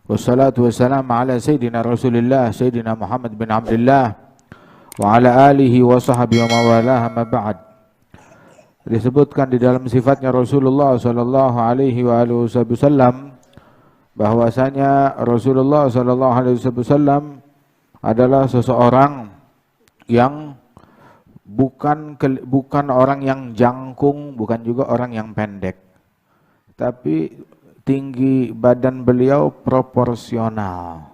Wassalatu wassalamu ala Sayyidina Rasulillah Sayyidina Muhammad bin Abdullah wa ala alihi wa sahbihi wa mawalah, amma ba'd. Disebutkan di dalam sifatnya Rasulullah sallallahu alaihi wa alihi wasallam bahwasanya Rasulullah sallallahu alaihi wasallam adalah seseorang yang bukan orang yang jangkung, bukan juga orang yang pendek, tapi tinggi badan beliau proporsional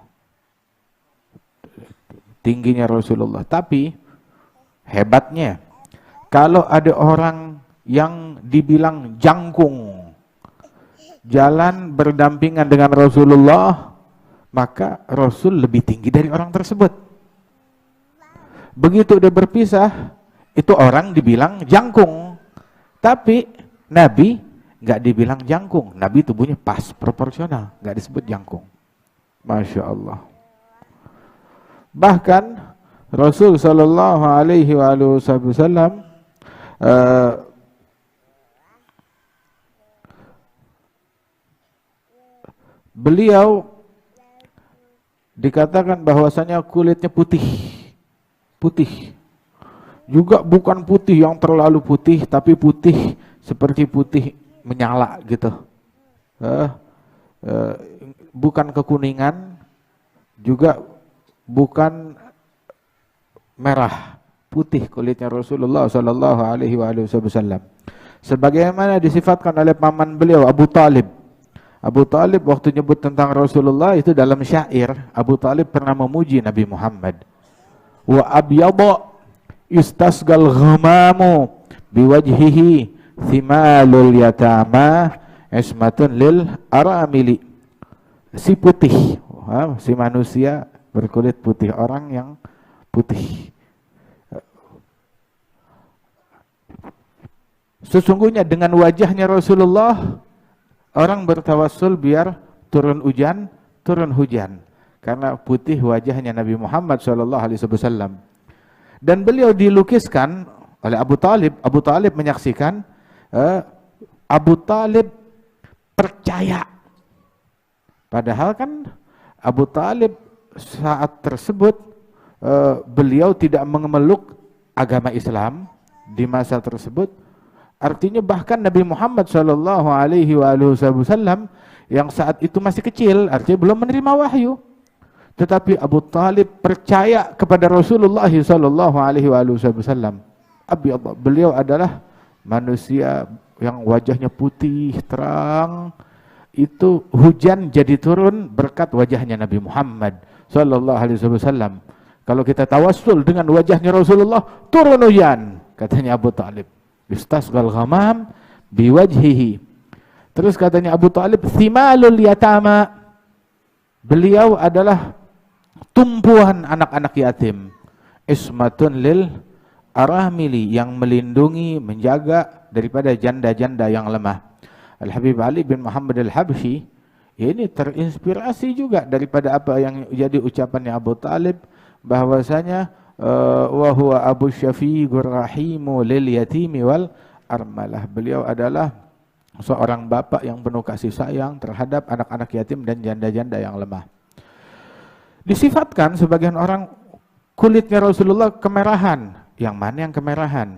tingginya Rasulullah. Tapi hebatnya, kalau ada orang yang dibilang jangkung jalan berdampingan dengan Rasulullah, maka Rasul lebih tinggi dari orang tersebut. Begitu udah berpisah, itu orang dibilang jangkung, tapi Nabi nggak dibilang jangkung. Nabi tubuhnya pas, proporsional, nggak disebut jangkung. Masya Allah. Bahkan Rasul Sallallahu Alaihi Wasallam beliau dikatakan bahwasanya kulitnya putih. Juga bukan putih yang terlalu putih, tapi putih seperti putih menyala gitu. Bukan kekuningan, juga bukan merah, putih kulitnya Rasulullah sallallahu alaihi wasallam. Sebagaimana disifatkan oleh paman beliau Abu Talib. Abu Talib waktu nyebut tentang Rasulullah itu dalam syair, Abu Talib pernah memuji Nabi Muhammad. Wa abyadha yustasgal ghamamu biwajhihi thimalul yatama ismatun lil aramili. Si putih, si manusia berkulit putih, orang yang putih. Sesungguhnya dengan wajahnya Rasulullah, orang bertawassul biar turun hujan. Karena putih wajahnya Nabi Muhammad SAW. Dan beliau dilukiskan oleh Abu Talib. Abu Talib menyaksikan, Abu Talib percaya. Padahal kan Abu Talib saat tersebut beliau tidak memeluk agama Islam di masa tersebut. Artinya bahkan Nabi Muhammad sallallahu alaihi wasallam yang saat itu masih kecil, artinya belum menerima wahyu. Tetapi Abu Talib percaya kepada Rasulullah sallallahu alaihi wasallam. Beliau adalah manusia yang wajahnya putih terang. Itu hujan jadi turun berkat wajahnya Nabi Muhammad sallallahu alaihi wasallam. Kalau kita tawassul dengan wajahnya Rasulullah, turun hujan, katanya Abu Talib. Istasghal ghamam biwajhihi. Terus katanya Abu Talib, thimalul yatama. Beliau adalah tumpuan anak-anak yatim. Ismatun lil aramili, yang melindungi, menjaga daripada janda-janda yang lemah. Al-Habib Ali bin Muhammad Al-Habsyi ini terinspirasi juga daripada apa yang jadi ucapannya Abu Talib, bahwasanya wa huwa Abu Syafiqur Rahimu lil yatimi wal armalah. Beliau adalah seorang bapak yang penuh kasih sayang terhadap anak-anak yatim dan janda-janda yang lemah. Disifatkan sebagian orang kulitnya Rasulullah kemerahan. Yang mana yang kemerahan?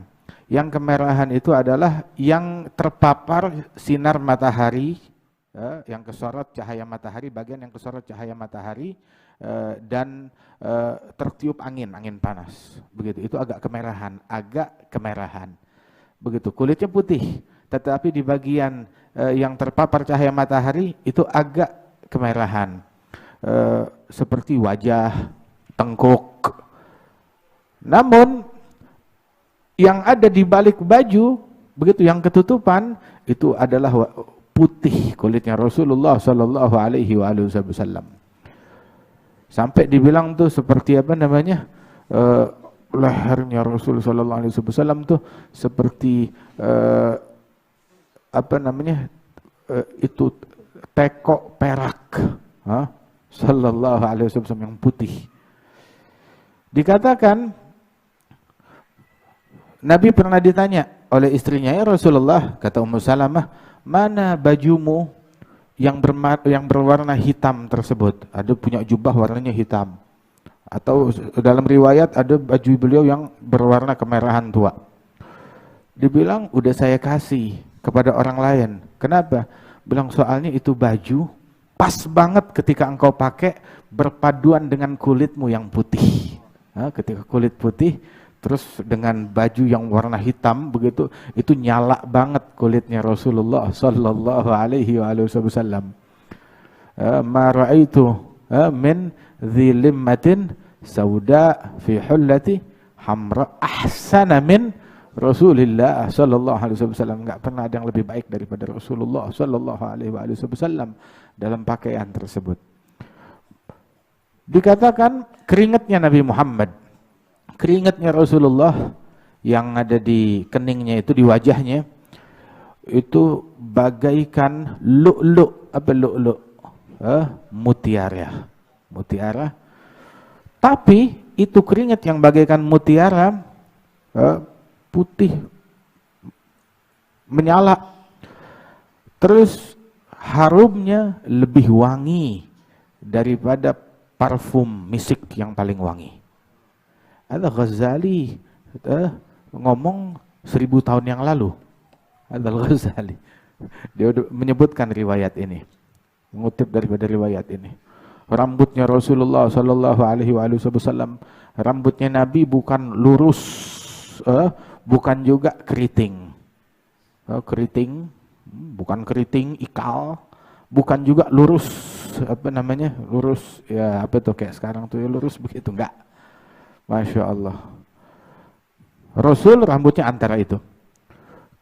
Yang kemerahan itu adalah yang terpapar sinar matahari, yang kesorot cahaya matahari, bagian yang kesorot cahaya matahari, dan tertiup angin panas. Begitu, itu agak kemerahan. Begitu, kulitnya putih, tetapi di bagian yang terpapar cahaya matahari itu agak kemerahan. Seperti wajah, tengkuk. Namun yang ada di balik baju, begitu, yang ketutupan, itu adalah putih kulitnya Rasulullah sallallahu alaihi wasallam. Sampai dibilang tuh seperti apa namanya, lehernya Rasul sallallahu alaihi wasallam tuh seperti apa namanya, itu teko perak, sallallahu alaihi wasallam, yang putih. Dikatakan Nabi pernah ditanya oleh istrinya, ya Rasulullah, kata Ummu Salamah, mana bajumu yang berwarna hitam tersebut. Ada punya jubah warnanya hitam. Atau dalam riwayat ada baju beliau yang berwarna kemerahan tua. Dibilang udah saya kasih kepada orang lain. Kenapa? Bilang soalnya itu baju pas banget ketika engkau pakai berpaduan dengan kulitmu yang putih. Nah, ketika kulit putih terus dengan baju yang warna hitam begitu, itu nyala banget kulitnya Rasulullah sallallahu alaihi wasallam. Ma ra'aitu min dhilimmatin sauda fi hullati hamra ahsana min Rasulullah sallallahu alaihi wasallam. Enggak pernah ada yang lebih baik daripada Rasulullah sallallahu alaihi wasallam dalam pakaian tersebut. Dikatakan keringatnya Nabi Muhammad, keringatnya Rasulullah yang ada di keningnya itu, di wajahnya itu bagaikan lu'lu'. Apa lu'lu'? Mutiara. Mutiara. Tapi itu keringat yang bagaikan mutiara, putih menyala, terus harumnya lebih wangi daripada parfum misik yang paling wangi. Al-Ghazali ngomong 1000 tahun yang lalu. Al-Ghazali dia menyebutkan riwayat ini, mengutip daripada riwayat ini. Rambutnya Rasulullah sallallahu alaihi wasallam, rambutnya Nabi bukan lurus, bukan juga keriting. Keriting, bukan keriting ikal, bukan juga lurus, apa namanya? Lurus ya apa tuh kayak sekarang tuh ya lurus begitu, enggak. Masya Allah. Rasul rambutnya antara itu.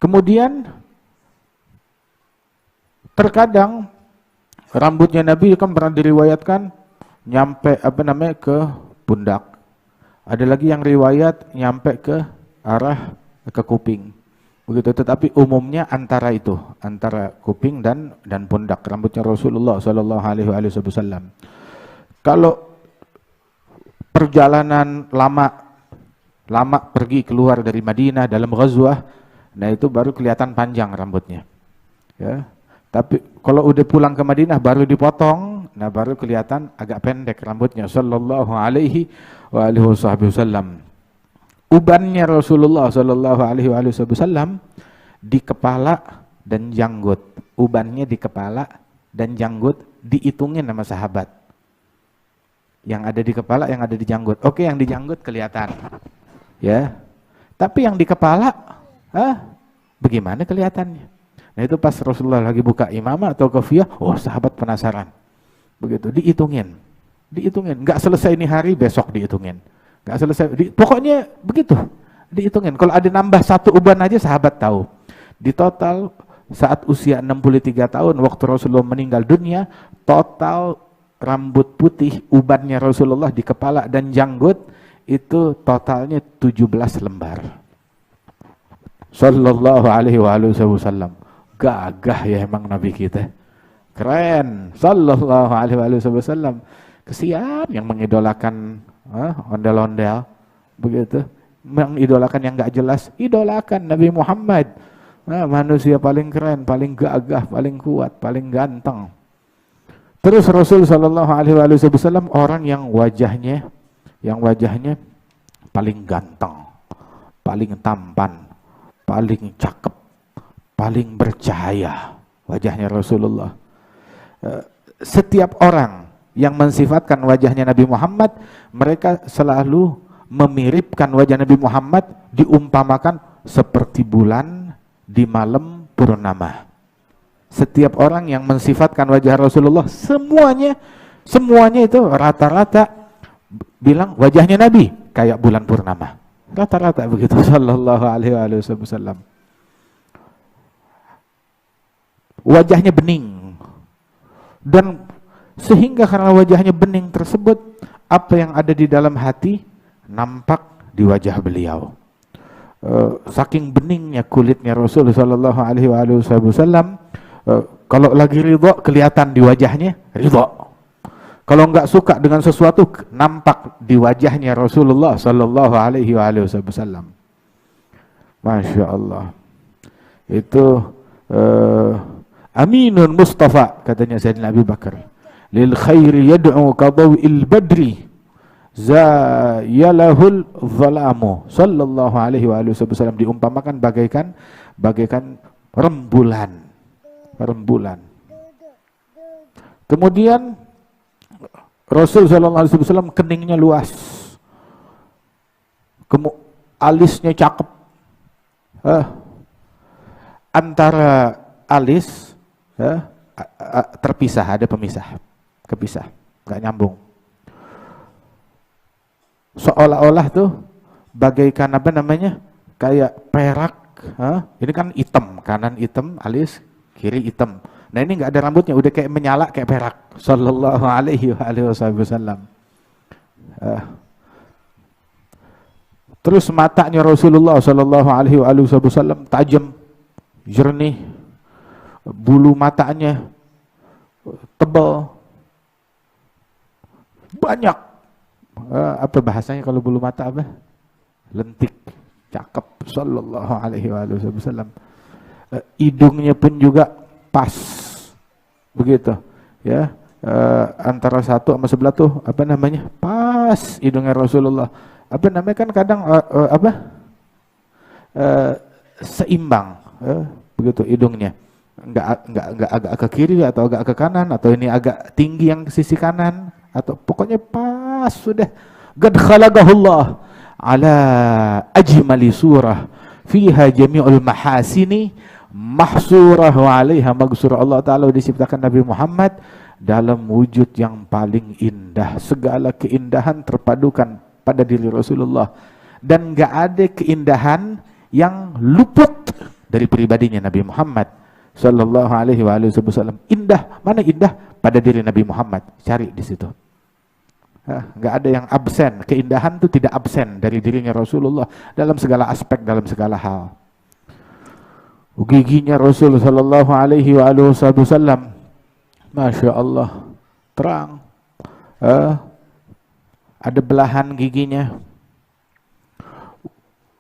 Kemudian terkadang rambutnya Nabi kan pernah diriwayatkan nyampe apa namanya ke pundak. Ada lagi yang riwayat nyampe ke arah ke kuping. Begitu, tetapi umumnya antara itu, antara kuping dan pundak rambutnya Rasulullah sallallahu alaihi wasallam. Kalau perjalanan lama pergi keluar dari Madinah dalam ghazwah, nah itu baru kelihatan panjang rambutnya. Ya. Tapi kalau udah pulang ke Madinah baru dipotong, nah baru kelihatan agak pendek rambutnya sallallahu alaihi wasallam. Ubannya Rasulullah sallallahu alaihi wasallam di kepala dan janggut. Ubannya di kepala dan janggut dihitungin sama sahabat. Yang ada di kepala, yang ada di janggut. Oke, yang di janggut kelihatan. Ya. Tapi yang di kepala, bagaimana kelihatannya? Nah itu pas Rasulullah lagi buka imamah atau kofiyah, sahabat penasaran. Begitu, dihitungin. Dihitungin, enggak selesai ini hari, besok dihitungin. Enggak selesai, pokoknya begitu, dihitungin. Kalau ada nambah 1 uban aja sahabat tahu. Di total saat usia 63 tahun waktu Rasulullah meninggal dunia, total rambut putih ubannya Rasulullah di kepala dan janggut itu totalnya 17 lembar. Sallallahu alaihi wasallam. Gagah ya emang Nabi kita. Keren. Sallallahu alaihi wasallam. Kesian yang mengidolakan ondel-ondel begitu. Mengidolakan yang enggak jelas. Idolakan Nabi Muhammad. Manusia paling keren, paling gagah, paling kuat, paling ganteng. Terus Rasul sallallahu alaihi wasallam orang yang wajahnya paling ganteng, paling tampan, paling cakep, paling bercahaya wajahnya Rasulullah. Setiap orang yang mensifatkan wajahnya Nabi Muhammad, mereka selalu memiripkan wajah Nabi Muhammad, diumpamakan seperti bulan di malam purnama. Setiap orang yang mensifatkan wajah Rasulullah, semuanya itu rata-rata bilang wajahnya Nabi kayak bulan purnama. Rata-rata begitu sallallahu alaihi wasallam. Wajahnya bening. Dan sehingga karena wajahnya bening tersebut, apa yang ada di dalam hati nampak di wajah beliau. Saking beningnya kulitnya Rasul sallallahu alaihi wasallam, kalau lagi ridho kelihatan di wajahnya ridho. Kalau enggak suka dengan sesuatu nampak di wajahnya Rasulullah sallallahu alaihi wasallam. Masya Allah. Itu Aminun Mustafa, katanya Sayyidina Abu Bakar. Lil khairi yad'u kadawil badri zayalahul zalamu. Sallallahu alaihi wasallam diumpamakan bagaikan rembulan. Kemudian Rasul sallallahu alaihi wasallam keningnya luas. Alisnya cakep. Antara alis terpisah, ada kepisah, nggak nyambung. Seolah-olah tuh bagaikan apa namanya, kayak perak. Ini kan hitam, kanan hitam, alis kiri hitam. Nah ini nggak ada rambutnya, udah kayak menyala kayak perak. Sallallahu alaihi wasallam. Terus matanya Rasulullah sallallahu alaihi wasallam tajam, jernih. Bulu matanya tebal, banyak. Apa bahasanya kalau bulu mata apa? Lentik, cakep. Sallallahu alaihi wasallam. Hidungnya pun juga pas, begitu, ya. Antara satu sama sebelah tuh apa namanya? Pas hidungnya Rasulullah. Apa namanya kan kadang seimbang, begitu hidungnya. Enggak agak ke kiri atau agak ke kanan, atau ini agak tinggi yang sisi kanan, atau pokoknya pas sudah. Qad khalaqahullah ala ajmali surah fiha jami'ul mahasini mahsurah wa 'alaiha maghsurah. Allah taala diciptakan Nabi Muhammad dalam wujud yang paling indah. Segala keindahan terpadukan pada diri Rasulullah, dan enggak ada keindahan yang luput dari pribadinya Nabi Muhammad sallallahu alaihi wasallam. Indah, mana indah pada diri Nabi Muhammad, cari di situ. Enggak ada yang absen, keindahan itu tidak absen dari dirinya Rasulullah dalam segala aspek, dalam segala hal. Giginya Rasul sallallahu alaihi wasallam, masya Allah, terang. Ada belahan giginya.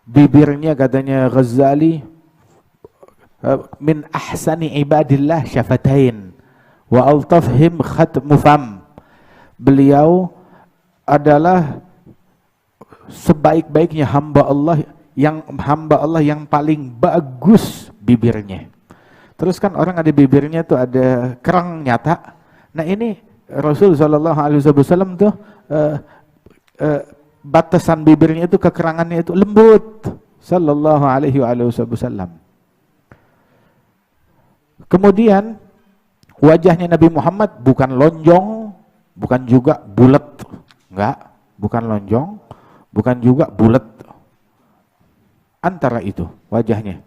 Bibirnya katanya Ghazali, min ahsani ibadillah syafatain wa altafhim khatmu fam. Beliau adalah sebaik-baiknya hamba Allah yang paling bagus bibirnya. Terus kan orang ada bibirnya tuh ada kerang nyata. Nah ini Rasul sallallahu alaihi wasallam tuh batasan bibirnya itu, kekerangannya itu lembut. Sallallahu alaihi wasallam. Kemudian wajahnya Nabi Muhammad bukan lonjong, bukan juga bulat. Enggak, bukan lonjong, bukan juga bulat. Antara itu wajahnya.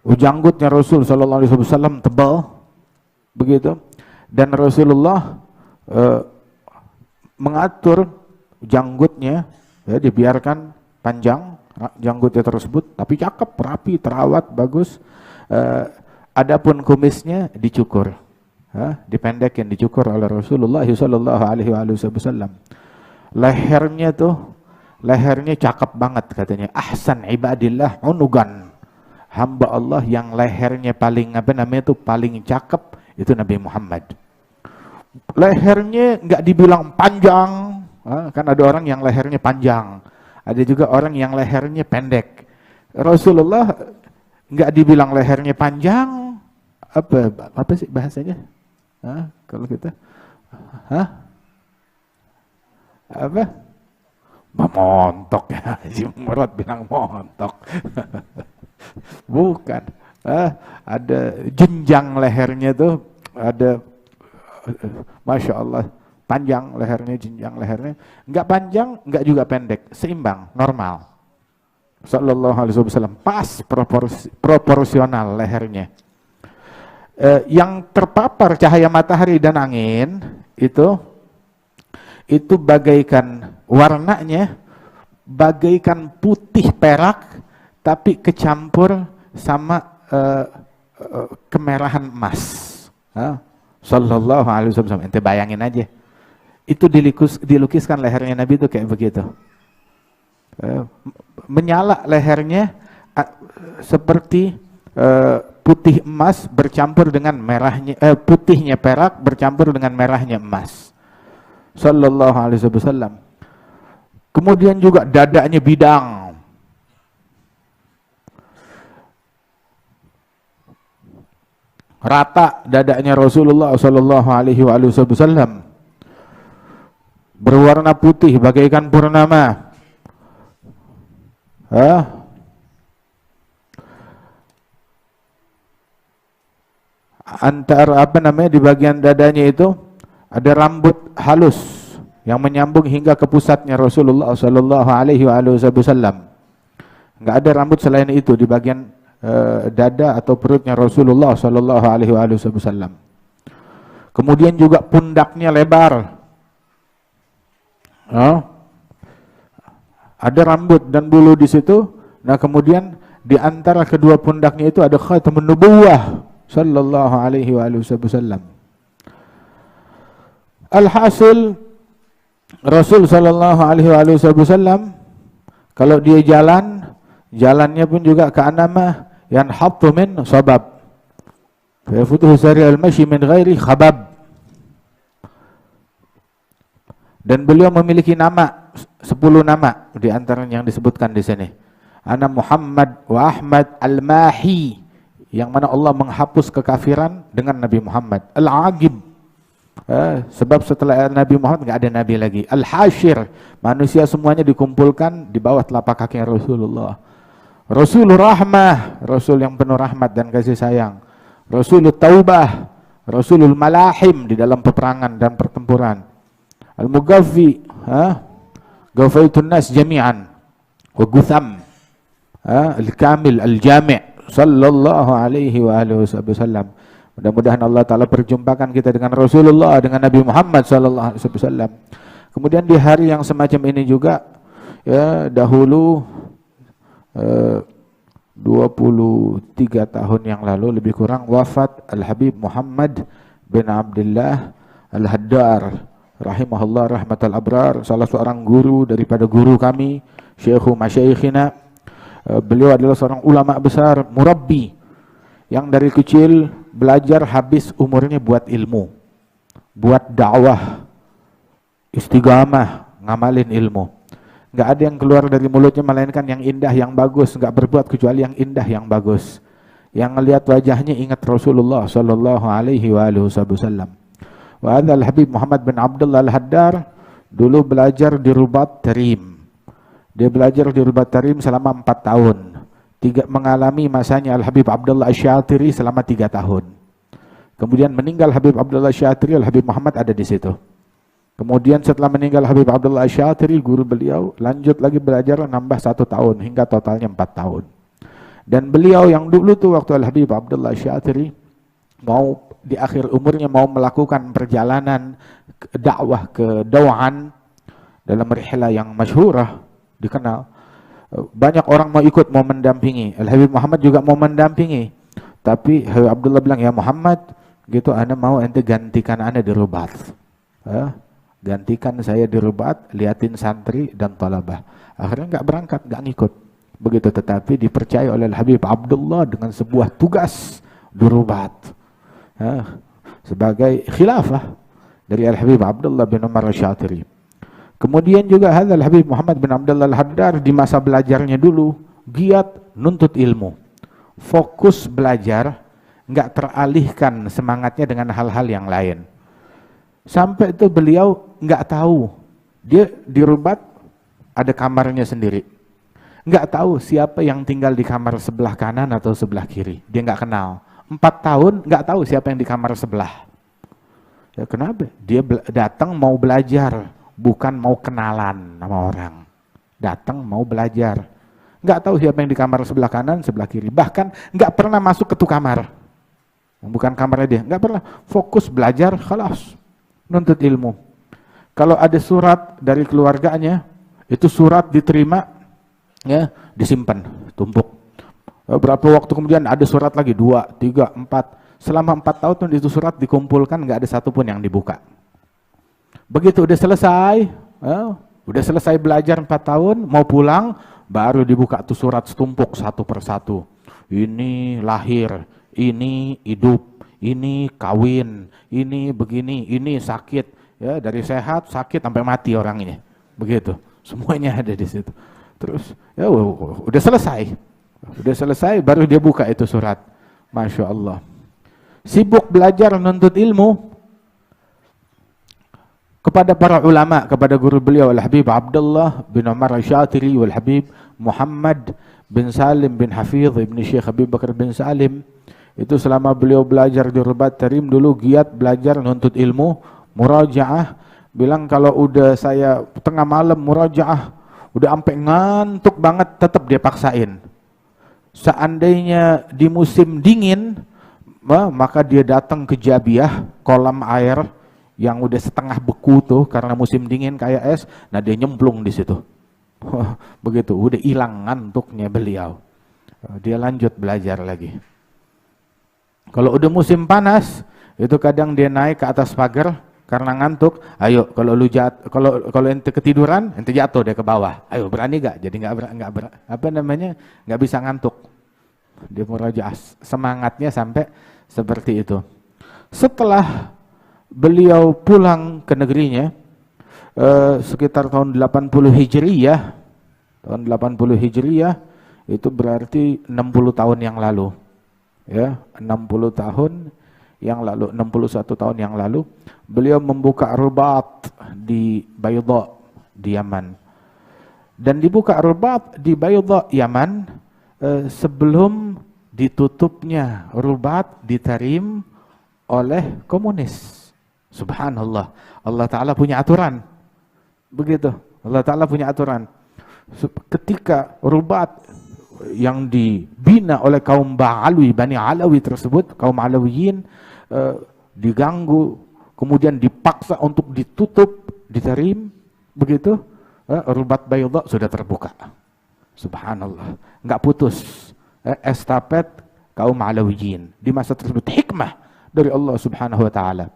Janggutnya Rasul sallallahu alaihi wasallam tebal, begitu. Dan Rasulullah mengatur janggutnya, ya, dibiarkan panjang janggutnya tersebut, tapi cakep, rapi, terawat, bagus. Adapun kumisnya dicukur, dipendekin, dicukur oleh Rasulullah sallallahu alaihi wasallam. Lehernya cakep banget katanya. Ahsan ibadillah unugan. Hamba Allah yang lehernya paling paling cakep itu Nabi Muhammad. Lehernya nggak dibilang panjang, kan ada orang yang lehernya panjang, ada juga orang yang lehernya pendek. Rasulullah nggak dibilang lehernya panjang, apa sih bahasanya? Kalau kita, apa? Montok ya, si Murad bilang montok. Bukan, ada jenjang lehernya tuh, ada, masya Allah, panjang lehernya, jenjang lehernya, nggak panjang, nggak juga pendek, seimbang, normal. Sallallahu alaihi wasallam, pas proporsional lehernya. Yang terpapar cahaya matahari dan angin itu bagaikan warnanya bagaikan putih perak, tapi kecampur sama kemerahan emas. Sallallahu alaihi wasallam, ente bayangin aja, itu dilukiskan lehernya Nabi itu kayak begitu. Menyala lehernya seperti putih emas bercampur dengan merahnya, putihnya perak bercampur dengan merahnya emas. Sallallahu alaihi wasallam. Kemudian juga dadanya bidang. Rata dadanya Rasulullah sallallahu alaihi wasallam. Berwarna putih bagaikan purnama. Antara di bagian dadanya itu ada rambut halus yang menyambung hingga ke pusatnya Rasulullah sallallahu alaihi wasallam. Enggak ada rambut selain itu di bagian dada atau perutnya Rasulullah sallallahu alaihi wasallam. Kemudian juga pundaknya lebar. Ada rambut dan bulu di situ. Nah, kemudian di antara kedua pundaknya itu ada khatamun nubuwah sallallahu alaihi wasallam. Alhasil Rasul sallallahu alaihi wasallam kalau dia jalannya pun juga ka'annama yanhattu min sabab. Fa yafutuhu sari'al mashi min ghairi khabab. Dan beliau memiliki nama 10 nama di antara yang disebutkan di sini. Ana Muhammad wa Ahmad al-Mahi, yang mana Allah menghapus kekafiran dengan Nabi Muhammad. Al-Aqib, sebab setelah Nabi Muhammad enggak ada nabi lagi. Al-Hashir, manusia semuanya dikumpulkan di bawah telapak kaki Rasulullah. Rasulur Rahmah, Rasul yang penuh rahmat dan kasih sayang. Rasulul Taubah, Rasulul Malahim di dalam peperangan dan pertempuran. Al-Mughaffi, Ghafaitun nas jami'an wa gutham, Al-Kamil Al-Jami' sallallahu alaihi wasallam. Mudah-mudahan Allah Ta'ala perjumpakan kita dengan Rasulullah, dengan Nabi Muhammad sallallahu alaihi wasallam. Kemudian di hari yang semacam ini juga, ya, dahulu 23 tahun yang lalu lebih kurang wafat Al-Habib Muhammad bin Abdullah Al-Haddar rahimahullah rahmatal abrar, salah seorang guru daripada guru kami, syekhu masyaikhina. Beliau adalah seorang ulama besar, murabbi, yang dari kecil belajar habis umurnya buat ilmu, buat dakwah, istiqamah, ngamalin ilmu. Enggak ada yang keluar dari mulutnya melainkan yang indah, yang bagus, enggak berbuat kecuali yang indah, yang bagus. Yang ngelihat wajahnya ingat Rasulullah sallallahu alaihi wasallam. Wa hadzal Habib Muhammad bin Abdullah Al-Haddar dulu belajar di Rubat Tarim. Dia belajar di Rubat Tarim selama 4 tahun. Mengalami masanya Al-Habib Abdullah Asy-Syatiri selama 3 tahun. Kemudian meninggal Habib Abdullah Asy-Syatiri, Al-Habib Muhammad ada di situ. Kemudian setelah meninggal Habib Abdullah Asy-Syatiri, guru beliau lanjut lagi belajar nambah 1 tahun hingga totalnya 4 tahun. Dan beliau yang dulu tuh waktu Al-Habib Abdullah Asy-Syatiri mau di akhir umurnya mau melakukan perjalanan dakwah ke Dawan dalam rihlah yang masyhurah dikenal. Banyak orang mau ikut, mau mendampingi. Al-Habib Muhammad juga mau mendampingi. Tapi Habib Abdullah bilang, ya Muhammad, gitu, ana mau ente gantikan ana di Rubat. Gantikan saya di Rubat, liatin santri dan talabah. Akhirnya enggak berangkat, enggak ngikut. Begitu, tetapi dipercaya oleh Al-Habib Abdullah dengan sebuah tugas di Rubat. Sebagai khilafah dari Al-Habib Abdullah bin Umar Asy-Syatiri. Kemudian juga hadzal Habib Muhammad bin Abdullah Al-Haddar di masa belajarnya dulu giat nuntut ilmu, fokus belajar, enggak teralihkan semangatnya dengan hal-hal yang lain. Sampai itu beliau enggak tahu, dia di Rubat ada kamarnya sendiri, enggak tahu siapa yang tinggal di kamar sebelah kanan atau sebelah kiri, dia enggak kenal. 4 tahun nggak tahu siapa yang di kamar sebelah. Ya, kenapa? Dia datang mau belajar, bukan mau kenalan sama orang. Datang mau belajar. Nggak tahu siapa yang di kamar sebelah kanan, sebelah kiri. Bahkan nggak pernah masuk ke tuh kamar. Bukan kamarnya dia, nggak pernah. Fokus belajar, khalas. Nuntut ilmu. Kalau ada surat dari keluarganya, itu surat diterima, ya, disimpan, tumpuk. Berapa waktu kemudian ada surat lagi, 2, 3, 4. Selama 4 tahun itu surat dikumpulkan, nggak ada satupun yang dibuka. Begitu udah selesai belajar 4 tahun, mau pulang, baru dibuka tuh surat setumpuk satu persatu. Ini lahir, ini hidup, ini kawin, ini begini, ini sakit, ya dari sehat, sakit sampai mati orangnya, begitu, semuanya ada di situ. Terus ya udah selesai, baru dia buka itu surat, masya Allah. Sibuk belajar menuntut ilmu kepada para ulama, kepada guru beliau Al-Habib Abdullah bin Umar Al-Syatiri wal Habib Muhammad bin Salim bin Hafidh ibn Syekh Habib Bakar bin Salim. Itu selama beliau belajar di Rubat Tarim dulu giat belajar menuntut ilmu, murajaah. Bilang kalau udah saya tengah malam murajaah, udah sampai ngantuk banget, tetap dia paksain. Seandainya di musim dingin, maka dia datang ke Jabiah, kolam air yang udah setengah beku tuh karena musim dingin kayak es, nah dia nyemplung di situ. Begitu, udah hilang ngantuknya beliau. Dia lanjut belajar lagi. Kalau udah musim panas, itu kadang dia naik ke atas pagar karena ngantuk. Ayo, kalau lu kalau ente ketiduran, ente jatuh deh ke bawah. Ayo, berani gak? Jadi nggak bisa ngantuk. Dia murajaah, semangatnya sampai seperti itu. Setelah beliau pulang ke negerinya sekitar tahun 80 Hijriyah. Tahun 80 Hijriyah itu berarti 60 tahun yang lalu. Ya, 60 tahun yang lalu, 61 tahun yang lalu beliau membuka Rubat di Baydha di Yaman. Dan dibuka Rubat di Baydha Yaman sebelum ditutupnya Rubat di Tarim oleh komunis. Subhanallah, Allah Ta'ala punya aturan. Begitu, Allah Ta'ala punya aturan. Ketika Rubat yang dibina oleh kaum Ba'alawi, Bani Alawi tersebut, kaum Alawiyin diganggu, kemudian dipaksa untuk ditutup di Tarim, begitu, Rubat Baydha sudah terbuka. Subhanallah, nggak putus. Estafet kaum Alawiyin di masa tersebut, hikmah dari Allah Subhanahu wa Ta'ala.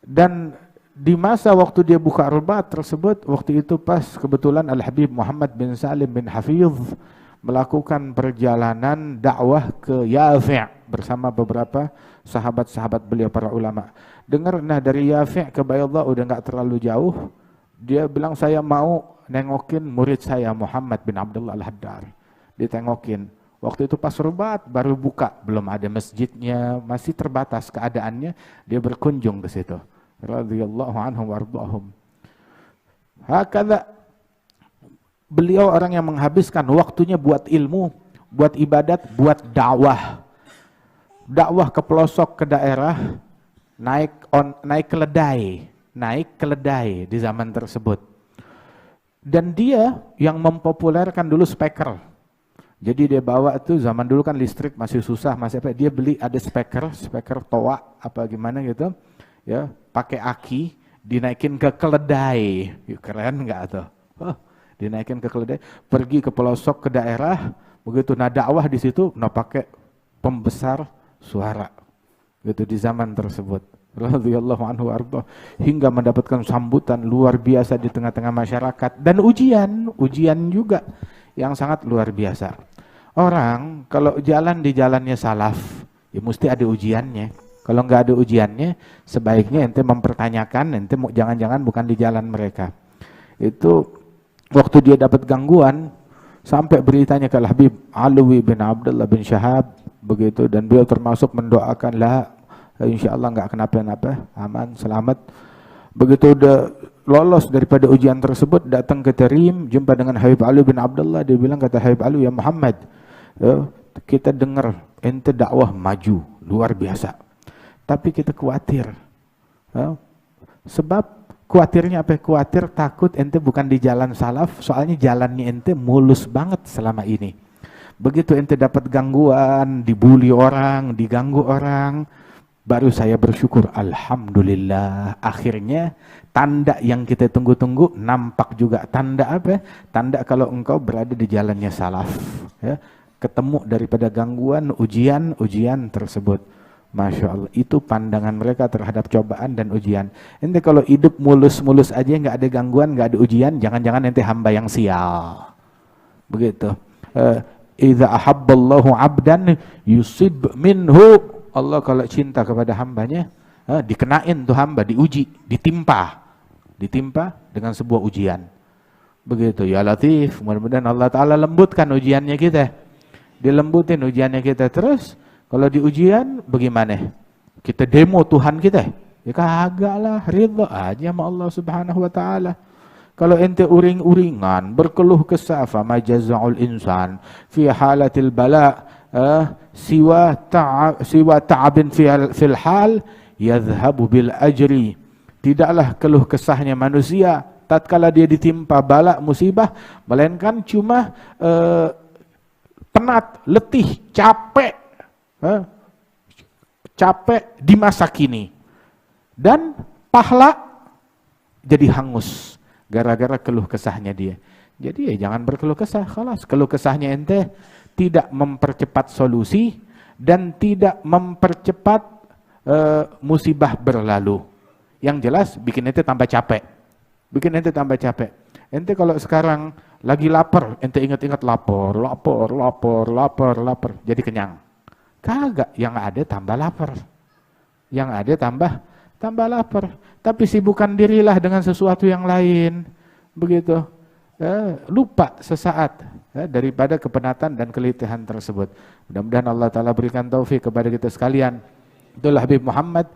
Dan di masa waktu dia buka Rubat tersebut, waktu itu pas kebetulan Al-Habib Muhammad bin Salim bin Hafidh melakukan perjalanan dakwah ke Yafi' bersama beberapa sahabat-sahabat beliau para ulama. Dengar, nah dari Yafi' ke Baydha udah nggak terlalu jauh. Dia bilang, saya mau nengokin murid saya Muhammad bin Abdullah Al-Haddar. Ditengokin. Waktu itu pas Rubat baru buka, belum ada masjidnya, masih terbatas keadaannya. Dia berkunjung ke situ. Radhiyallahu anhum wardahum. Hakadha, beliau orang yang menghabiskan waktunya buat ilmu, buat ibadat, buat dakwah. Dakwah ke pelosok, ke daerah, naik keledai di zaman tersebut. Dan dia yang mempopulerkan dulu speaker. Jadi dia bawa tuh, zaman dulu kan listrik masih susah, masih apa? Dia beli ada speaker toa apa gimana gitu. Ya, pakai aki, dinaikin ke keledai. Keren nggak tuh? Dinaikin ke keledai, pergi ke pelosok, ke daerah, begitu. Nah dakwah di situ, nah pakai pembesar suara, gitu di zaman tersebut. Radhiyallahu anhu arda, hingga mendapatkan sambutan luar biasa di tengah-tengah masyarakat dan ujian juga yang sangat luar biasa. Orang kalau jalan di jalannya salaf, ya mesti ada ujiannya. Kalau nggak ada ujiannya, sebaiknya ente mempertanyakan, ente jangan-jangan bukan di jalan mereka. Itu waktu dia dapat gangguan, sampai beritanya ke Al-Habib Alwi bin Abdullah bin Syahab, begitu, dan beliau termasuk mendoakan, lah insya Allah nggak kenapa-napa, aman, selamat. Begitu udah lolos daripada ujian tersebut, datang ke Tarim, jumpa dengan Habib Ali bin Abdullah. Dia bilang, kata Habib Ali, ya Muhammad, kita dengar ente dakwah maju luar biasa, tapi kita khawatir. Sebab khawatirnya apa? Khawatir takut ente bukan di jalan salaf, soalnya jalannya ente mulus banget selama ini. Begitu ente dapat gangguan, dibully orang, diganggu orang, baru saya bersyukur, alhamdulillah, akhirnya tanda yang kita tunggu-tunggu nampak juga. Tanda apa? Tanda kalau engkau berada di jalannya salaf, ya, ketemu daripada gangguan, ujian tersebut. Masya Allah, itu pandangan mereka terhadap cobaan dan ujian. Ente kalau hidup mulus-mulus aja, nggak ada gangguan, nggak ada ujian, jangan-jangan ente hamba yang sial. Begitu. Idza ahabballahu 'abdan yusib minhu. Allah kalau cinta kepada hambanya, dikenain tuh hamba, diuji, ditimpa dengan sebuah ujian. Begitu ya Latif, mudah-mudahan Allah Ta'ala lembutkan ujiannya kita. Dilembutin ujiannya kita. Terus kalau di ujian bagaimana? Kita demo Tuhan kita? Ya kagak lah, ridha aja sama Allah Subhanahu wa Ta'ala. Kalau ente uring-uringan, berkeluh kesah, fama jazaa'ul insan fi halatil bala siwa ta'abin fil hal yadhhabu bil ajri. Tidaklah keluh kesahnya manusia tatkala dia ditimpa bala musibah, melainkan cuma penat, letih, capek di masa kini, dan pahala jadi hangus gara-gara keluh kesahnya dia. Jadi ya jangan berkeluh kesah, khalas. Keluh kesahnya ente tidak mempercepat solusi dan tidak mempercepat musibah berlalu. Yang jelas bikin ente tambah capek. Ente kalau sekarang lagi lapar, ente ingat-ingat lapar, jadi kenyang. Kagak, yang ada tambah lapar. Tambah lapar. Tapi sibukkan dirilah dengan sesuatu yang lain. Begitu. Lupa sesaat daripada kepenatan dan keletihan tersebut. Mudah-mudahan Allah Ta'ala berikan taufik kepada kita sekalian. Itulah Habib Muhammad,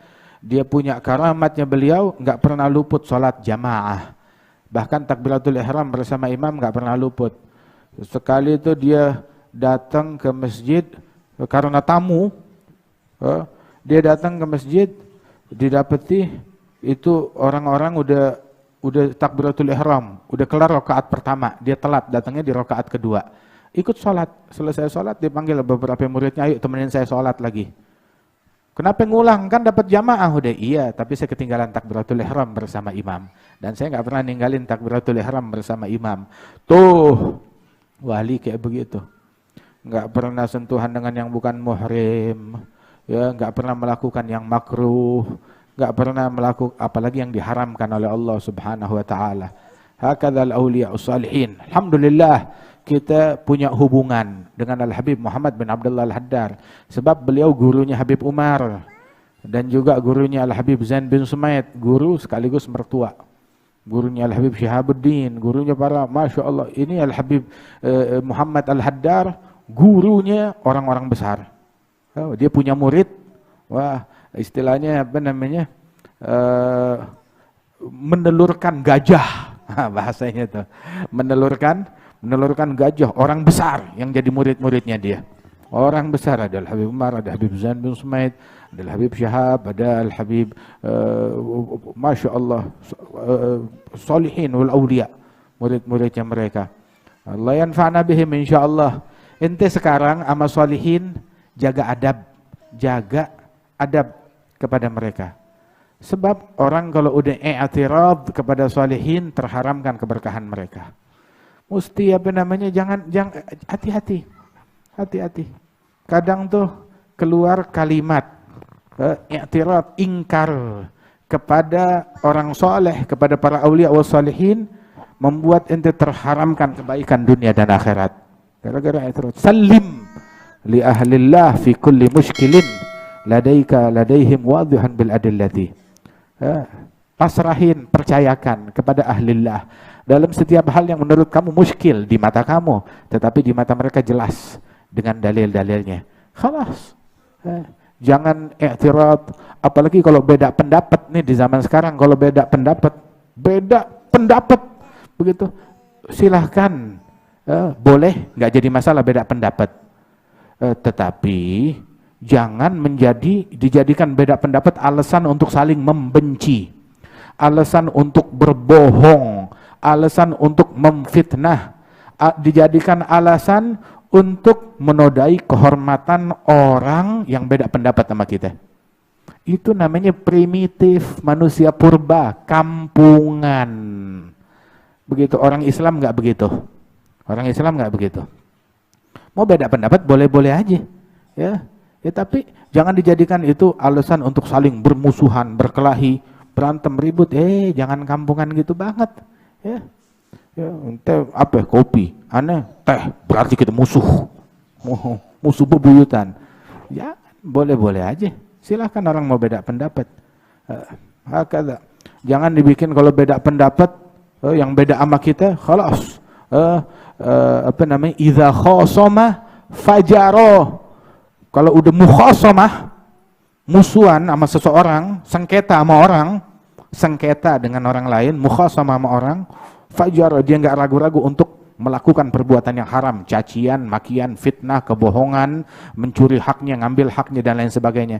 dia punya karamatnya, beliau nggak pernah luput sholat jamaah. Bahkan takbiratul ihram bersama imam nggak pernah luput. Sekali itu dia datang ke masjid karena tamu. Dia datang ke masjid, didapati itu orang-orang udah takbiratul ihram, udah kelar rakaat pertama, dia telat, datangnya di rakaat kedua. Ikut sholat, selesai sholat dipanggil beberapa muridnya, ayo temenin saya sholat lagi. Kenapa ngulang? Kan dapat jamaah udah. Iya, tapi saya ketinggalan takbiratul ihram bersama imam. Dan saya nggak pernah ninggalin takbiratul ihram bersama imam. Tuh, wali kayak begitu. Nggak pernah sentuhan dengan yang bukan muhrim. Ya, nggak pernah melakukan yang makruh. Nggak pernah melakukan apalagi yang diharamkan oleh Allah Subhanahu wa Ta'ala. Hakadzal auliya'us shalihin. Alhamdulillah kita punya hubungan dengan Al-Habib Muhammad bin Abdullah Al-Haddar, sebab beliau gurunya Habib Umar dan juga gurunya Al-Habib Zain bin Sumaid, guru sekaligus mertua. Gurunya Al-Habib Syihabuddin, gurunya para, Masya Allah, ini Al-Habib Muhammad Al-Haddar, gurunya orang-orang besar. Dia punya murid, wah istilahnya apa namanya, menelurkan gajah, bahasanya itu, menelurkan gajah, orang besar yang jadi murid-muridnya dia. Orang besar, ada Al-Habib Umar, ada Habib Zain bin Sumaid, ada Al-Habib Syihab, ada Al-Habib Masya Allah, Salihin wal Awliya, murid-muridnya mereka. Allah yanfa'na bihim insyaallah. Ente sekarang sama Salihin jaga adab kepada mereka. Sebab orang kalau udah i'tirad kepada Salihin terharamkan keberkahan mereka. Mesti apa namanya, jangan hati-hati. Kadang tuh keluar kalimat i'tirad, ingkar kepada orang soleh, kepada para aulia wa salihin, membuat ente terharamkan kebaikan dunia dan akhirat. Gara-gara i'tirad. Salim li ahlillah fi kulli mushkilin ladaihim wadihan bil adillati. Pasrahin, percayakan kepada ahlillah dalam setiap hal yang menurut kamu muskil di mata kamu, tetapi di mata mereka jelas dengan dalil-dalilnya. Khalas. Jangan i'tirad, apalagi kalau beda pendapat nih di zaman sekarang. Kalau beda pendapat begitu, silahkan, boleh, nggak jadi masalah beda pendapat. Tetapi jangan dijadikan beda pendapat alasan untuk saling membenci, alasan untuk berbohong, alasan untuk memfitnah, dijadikan alasan untuk menodai kehormatan orang yang beda pendapat sama kita. Itu namanya primitif, manusia purba, kampungan. Begitu. Orang Islam nggak begitu. Mau beda pendapat boleh-boleh aja, ya. Tapi jangan dijadikan itu alasan untuk saling bermusuhan, berkelahi, berantem, ribut. Jangan kampungan gitu banget, ya. Ente apa? Kopi, aneh, teh, berarti kita musuh. musuh bebuyutan. Ya, boleh-boleh aja. Silahkan orang mau beda pendapat. Hakada. Jangan dibikin kalau beda pendapat yang beda sama kita, khalas. Idza khasama fajaro. Kalau udah mukhasamah, musuhan sama seseorang, sengketa sama orang, sengketa dengan orang lain, mukhasamah sama orang, fajaro, dia enggak ragu-ragu untuk melakukan perbuatan yang haram, cacian, makian, fitnah, kebohongan, mencuri haknya, ngambil haknya dan lain sebagainya.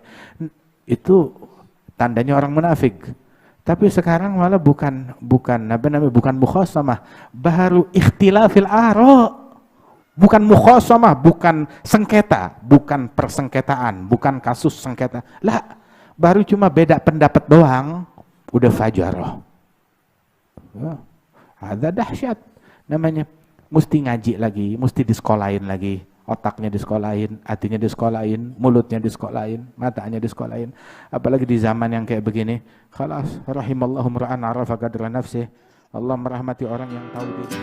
Itu tandanya orang munafik. Tapi sekarang malah bukan mukhasamah, baru ikhtilafil ara. Bukan mukhasamah, bukan sengketa, bukan persengketaan, bukan kasus sengketa. Lah, baru cuma beda pendapat doang, udah fajarah. Ada dahsyat namanya. Mesti ngaji lagi, mesti disekolahin lagi. Otaknya disekolahin, hatinya disekolahin, mulutnya disekolahin, matanya disekolahin. Apalagi di zaman yang kayak begini. Khalas, rahimallahu mra'an arafa qadra nafsih. Allah merahmati orang yang tahu diri.